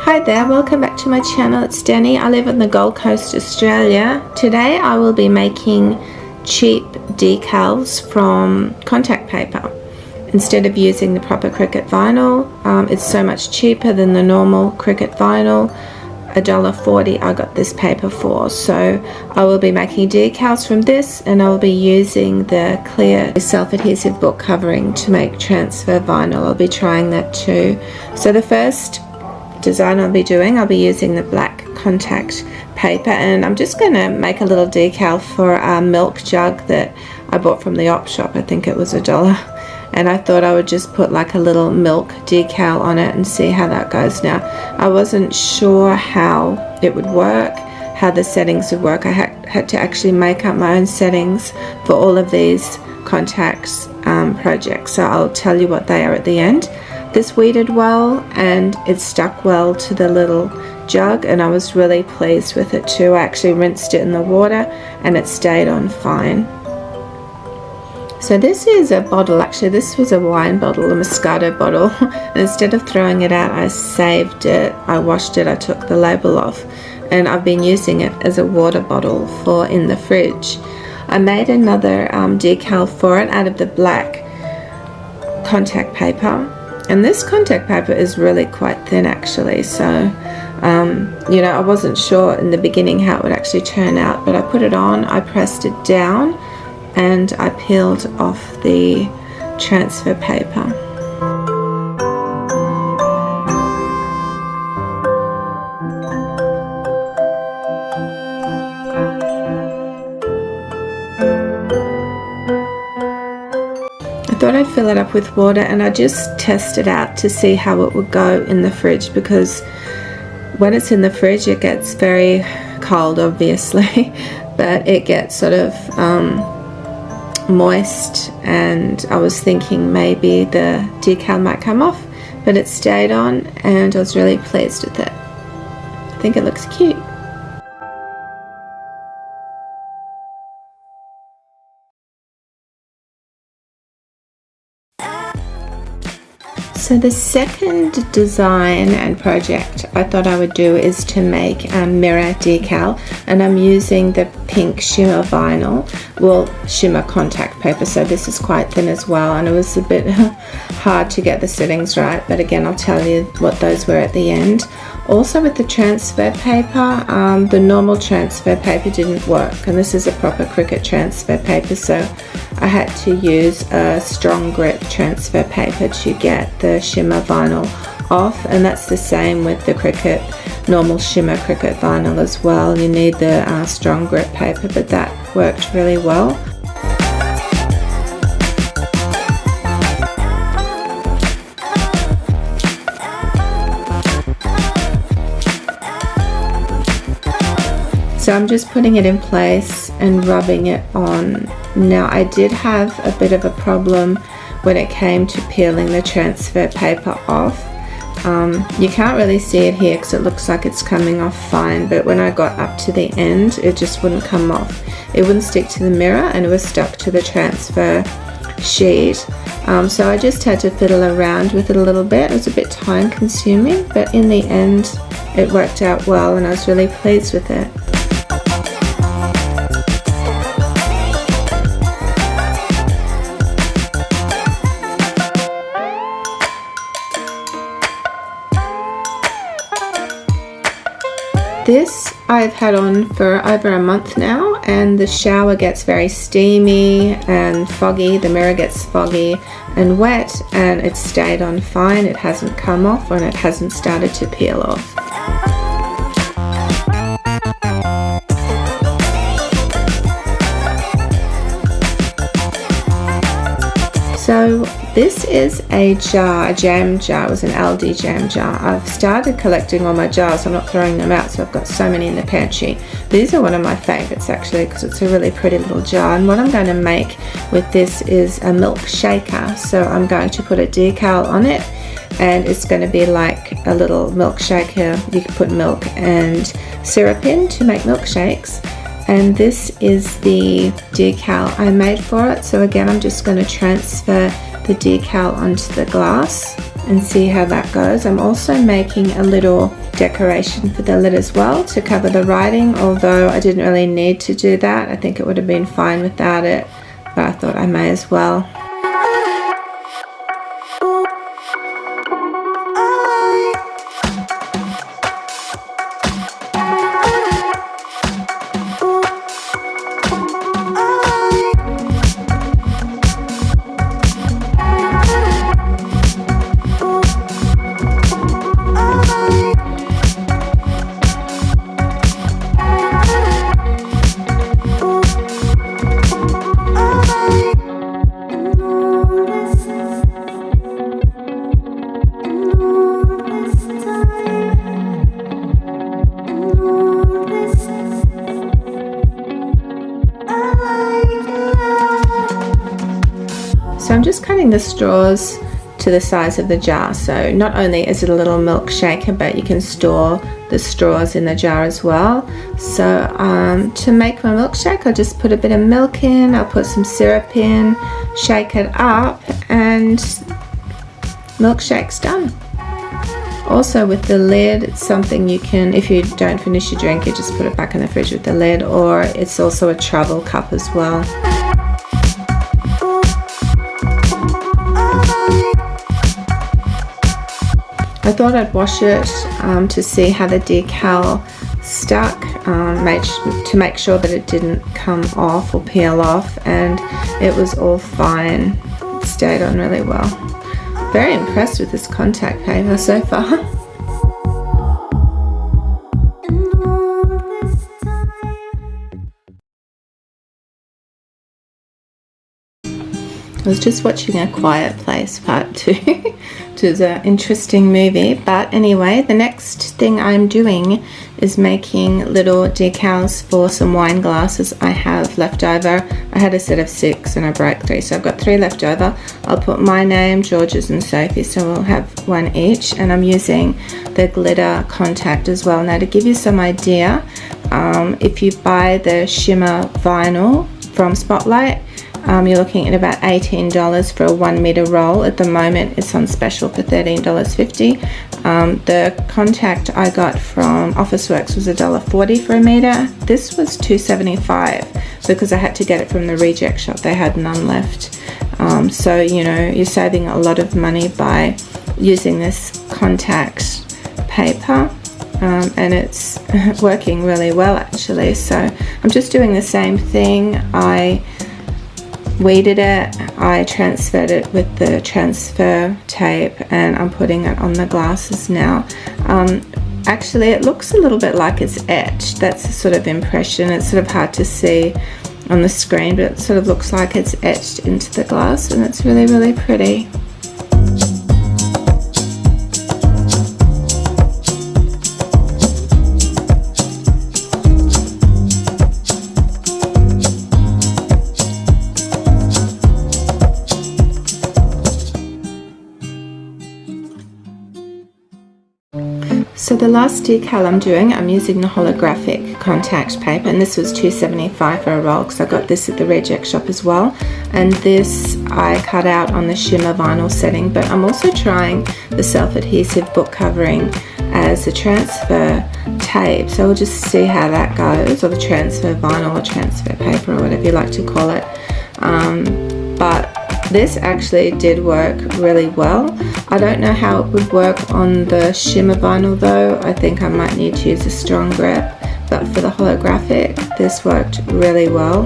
Hi there, welcome back to my channel. It's Danny. I live on the Gold Coast, Australia. Today I will be making cheap decals from contact paper. Instead of using the proper Cricut vinyl, it's so much cheaper than the normal Cricut vinyl. $1.40 I got this paper for. So I will be making decals from this, and I will be using the clear self-adhesive book covering to make transfer vinyl. I'll be trying that too. So the first design I'll be using the black contact paper, and I'm just going to make a little decal for a milk jug that I bought from the op shop. I think it was $1, and I thought I would just put like a little milk decal on it and see how that goes. Now I wasn't sure how it would work, how the settings would work. I had to actually make up my own settings for all of these contacts projects, so I'll tell you what they are at the end. This weeded well and it stuck well to the little jug, and I was really pleased with it too. I actually rinsed it in the water and it stayed on fine. So this is a bottle, actually this was a wine bottle, a Moscato bottle, and instead of throwing it out I saved it, I washed it, I took the label off, and I've been using it as a water bottle for in the fridge. I made another decal for it out of the black contact paper. And this contact paper is really quite thin actually, so you know, I wasn't sure in the beginning how it would actually turn out, but I put it on, I pressed it down, and I peeled off the transfer paper. I thought I'd fill it up with water, and I just tested out to see how it would go in the fridge, because when it's in the fridge it gets very cold obviously, but it gets sort of moist, and I was thinking maybe the decal might come off, but it stayed on and I was really pleased with it. I think it looks cute. So the second design and project I thought I would do is to make a mirror decal, and I'm using the pink shimmer vinyl, well shimmer contact paper, so this is quite thin as well, and it was a bit hard to get the settings right, but again I'll tell you what those were at the end. Also with the transfer paper, the normal transfer paper didn't work, and this is a proper Cricut transfer paper, so I had to use a strong grip transfer paper to get the shimmer vinyl off, and that's the same with the Cricut normal shimmer Cricut vinyl as well. You need the strong grip paper, but that worked really well. So I'm just putting it in place and rubbing it on. Now I did have a bit of a problem when it came to peeling the transfer paper off. You can't really see it here because it looks like it's coming off fine, but when I got up to the end it just wouldn't come off. It wouldn't stick to the mirror and it was stuck to the transfer sheet. So I just had to fiddle around with it a little bit. It was a bit time consuming, but in the end it worked out well and I was really pleased with it. This I've had on for over a month now, and the shower gets very steamy and foggy, the mirror gets foggy and wet, and it stayed on fine. It hasn't come off and it hasn't started to peel off. So this is a jar, a jam jar. It was an Aldi jam jar. I've started collecting all my jars. I'm not throwing them out, so I've got so many in the pantry. These are one of my favorites actually, because it's a really pretty little jar, and what I'm going to make with this is a milk shaker. So I'm going to put a decal on it, and it's going to be like a little milk shaker. You can put milk and syrup in to make milkshakes. And this is the decal I made for it. So again, I'm just going to transfer the decal onto the glass and see how that goes. I'm also making a little decoration for the lid as well to cover the writing, although I didn't really need to do that. I think it would have been fine without it, but I thought I may as well. So I'm just cutting the straws to the size of the jar, so not only is it a little milkshaker, but you can store the straws in the jar as well. So to make my milkshake, I'll just put a bit of milk in, I'll put some syrup in, shake it up, and milkshake's done. Also with the lid, it's something you can, if you don't finish your drink, you just put it back in the fridge with the lid, or it's also a travel cup as well. I thought I'd wash it to see how the decal stuck, to make sure that it didn't come off or peel off, and it was all fine. It stayed on really well. Very impressed with this contact paper so far. I was just watching A Quiet Place Part 2, which is an interesting movie. But anyway, the next thing I'm doing is making little decals for some wine glasses I have left over. I had a set of 6 and I broke 3, so I've got 3 left over. I'll put my name, George's and Sophie's, so we'll have 1 each. And I'm using the glitter contact as well. Now to give you some idea, if you buy the shimmer vinyl from Spotlight, you're looking at about $18 for a 1 meter roll. At the moment it's on special for $13.50. The contact I got from Officeworks was $1.40 for a meter. This was $2.75 because I had to get it from the reject shop. They had none left. So you know, you're saving a lot of money by using this contact paper. And it's working really well actually. So I'm just doing the same thing. I weeded it, I transferred it with the transfer tape, and I'm putting it on the glasses now. Actually it looks a little bit like it's etched. That's the sort of impression. It's sort of hard to see on the screen, but it sort of looks like it's etched into the glass, and it's really, really pretty. So the last decal I'm doing, I'm using the holographic contact paper, and this was $2.75 for a roll because I got this at the reject shop as well. And this I cut out on the shimmer vinyl setting, but I'm also trying the self-adhesive book covering as a transfer tape, so we'll just see how that goes, or the transfer vinyl or transfer paper or whatever you like to call it. But this actually did work really well. I don't know how it would work on the shimmer vinyl though. I think I might need to use a strong grip, but for the holographic, this worked really well.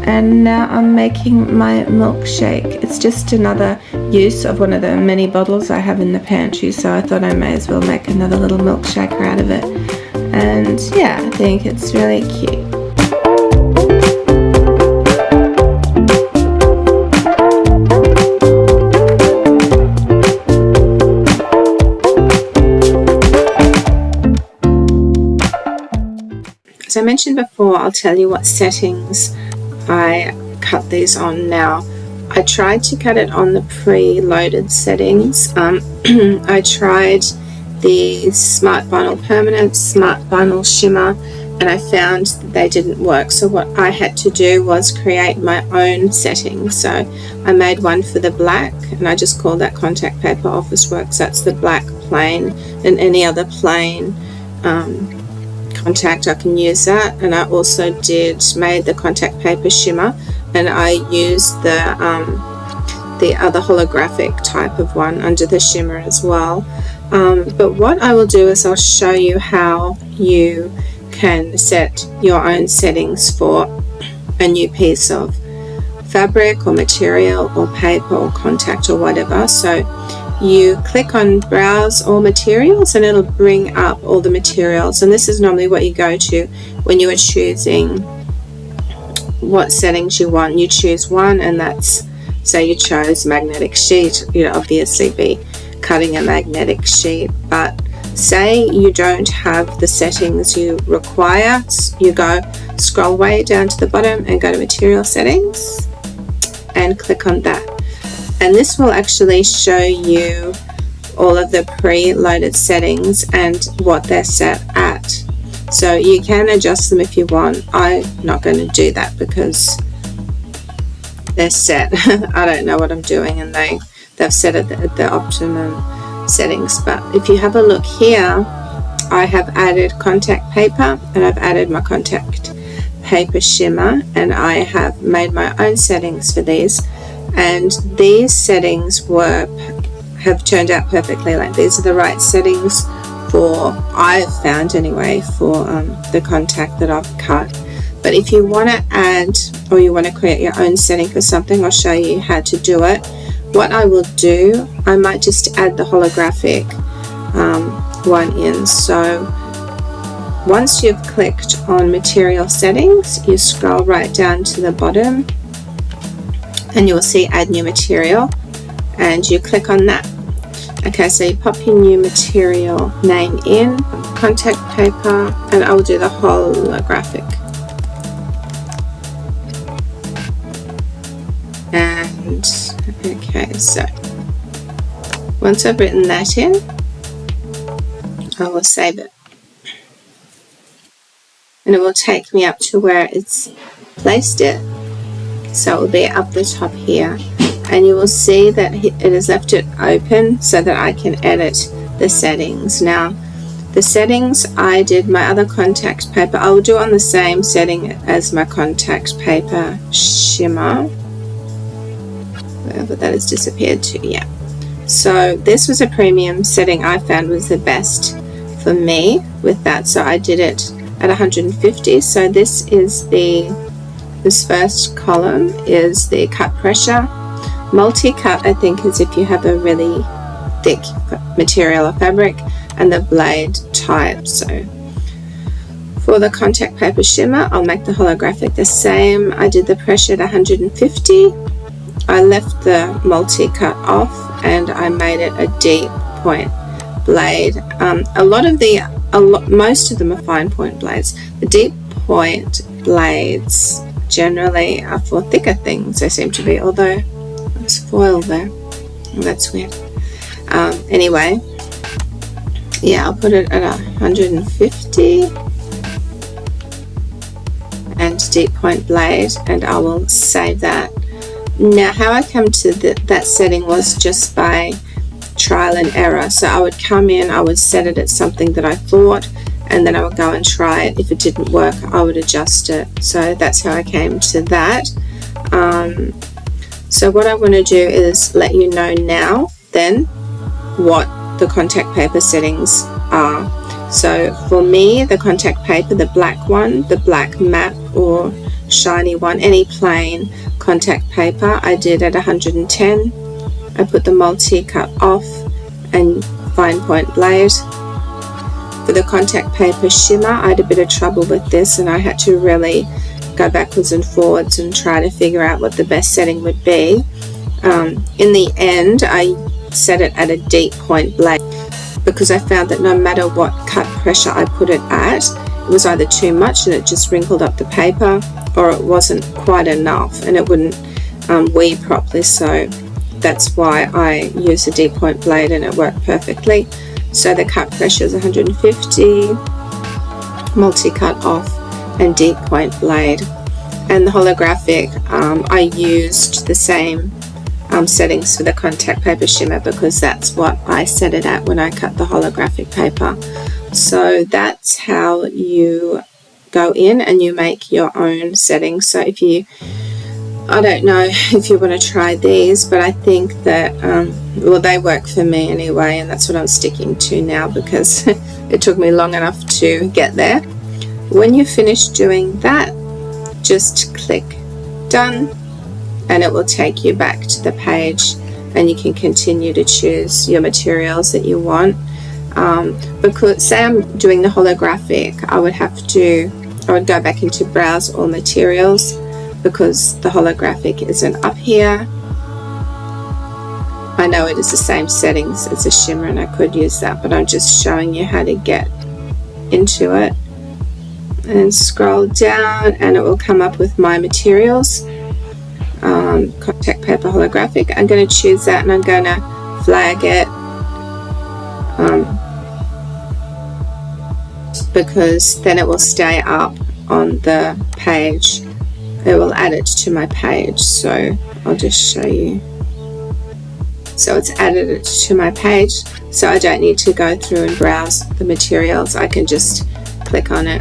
And now I'm making my milkshake. It's just another use of one of the mini bottles I have in the pantry, so I thought I may as well make another little milkshaker out of it. And yeah, I think it's really cute. As I mentioned before, I'll tell you what settings I cut these on now. I tried to cut it on the pre-loaded settings. I tried the Smart Vinyl Permanent, Smart Vinyl Shimmer, and I found that they didn't work. So what I had to do was create my own settings. So I made one for the black, and I just called that Contact Paper Officeworks. That's the black plain, and any other plain contact I can use that. And I also made the Contact Paper Shimmer, and I used the other holographic type of one under the shimmer as well. But what I will do is I'll show you how you can set your own settings for a new piece of fabric or material or paper or contact or whatever. So you click on Browse All Materials, and it'll bring up all the materials, and this is normally what you go to when you are choosing what settings you want. You choose one, and that's, say you chose magnetic sheet, you'd obviously be cutting a magnetic sheet. But say you don't have the settings you require, you scroll way down to the bottom and go to Material Settings and click on that, and this will actually show you all of the pre-loaded settings and what they're set at. So you can adjust them if you want. I'm not going to do that because they're set. I don't know what I'm doing, and they've set it at the optimum settings. But if you have a look here, I have added contact paper, and I've added my contact paper shimmer, and I have made my own settings for these, and these settings have turned out perfectly. Like, these are the right settings for, I've found anyway, for the contact that I've cut. But if you want to add, or you want to create your own setting for something, I'll show you how to do it. What I will do, I might just add the holographic one in. So once you've clicked on Material Settings, you scroll right down to the bottom, and you will see Add New Material, and you click on that. Okay, so you pop your new material name in, contact paper, and I will do the holographic. And okay, so once I've written that in, I will save it, and it will take me up to where it's placed it. So it will be up the top here, and you will see that it has left it open so that I can edit the settings. Now the settings, I did my other contact paper, I will do on the same setting as my contact paper shimmer, wherever that has disappeared to. Yeah, so this was a premium setting I found was the best for me with that, so I did it at 150. So this first column is the cut pressure. Multi-cut, I think, is if you have a really thick material or fabric, and the blade type. So for the contact paper shimmer, I'll make the holographic the same. I did the pressure at 150. I left the multi-cut off, and I made it a deep point blade. Most of them are fine point blades. The deep point blades generally are for thicker things, they seem to be, although it's foil there. Oh, that's weird. Anyway, yeah, I'll put it at 150 and deep point blade, and I will save that. Now, how I come to that setting was just by trial and error. So I would come in, I would set it at something that I thought, and then I would go and try it. If it didn't work, I would adjust it. So that's how I came to that. So what I want to do is let you know now then what the contact paper settings are. So for me, the contact paper, the black one, the black matte or shiny one, any plain contact paper, I did at 110. I put the multi-cut off and fine point blade. For the contact paper shimmer, I had a bit of trouble with this, and I had to really go backwards and forwards and try to figure out what the best setting would be. In the end, I set it at a deep point blade because I found that no matter what cut pressure I put it at, it was either too much and it just wrinkled up the paper, or it wasn't quite enough and it wouldn't weave properly, so that's why I use a deep point blade and it worked perfectly. So the cut pressure is 150, multi-cut off, and deep point blade. And the holographic, I used the same settings for the contact paper shimmer because that's what I set it at when I cut the holographic paper. So that's how you go in and you make your own settings. So if you, I don't know if you want to try these, but I think that, well, they work for me anyway, and that's what I'm sticking to now because it took me long enough to get there. When you finish doing that, just click done, and it will take you back to the page, and you can continue to choose your materials that you want. Because say I'm doing the holographic, I would go back into browse all materials, because the holographic isn't up here. I know it is the same settings as a shimmer and I could use that, but I'm just showing you how to get into it. And scroll down and it will come up with my materials, contact paper holographic. I'm going to choose that and I'm going to flag it because then it will stay up on the page. It will add it to my page, so I'll just show you. So it's added it to my page, so I don't need to go through and browse the materials. I can just click on it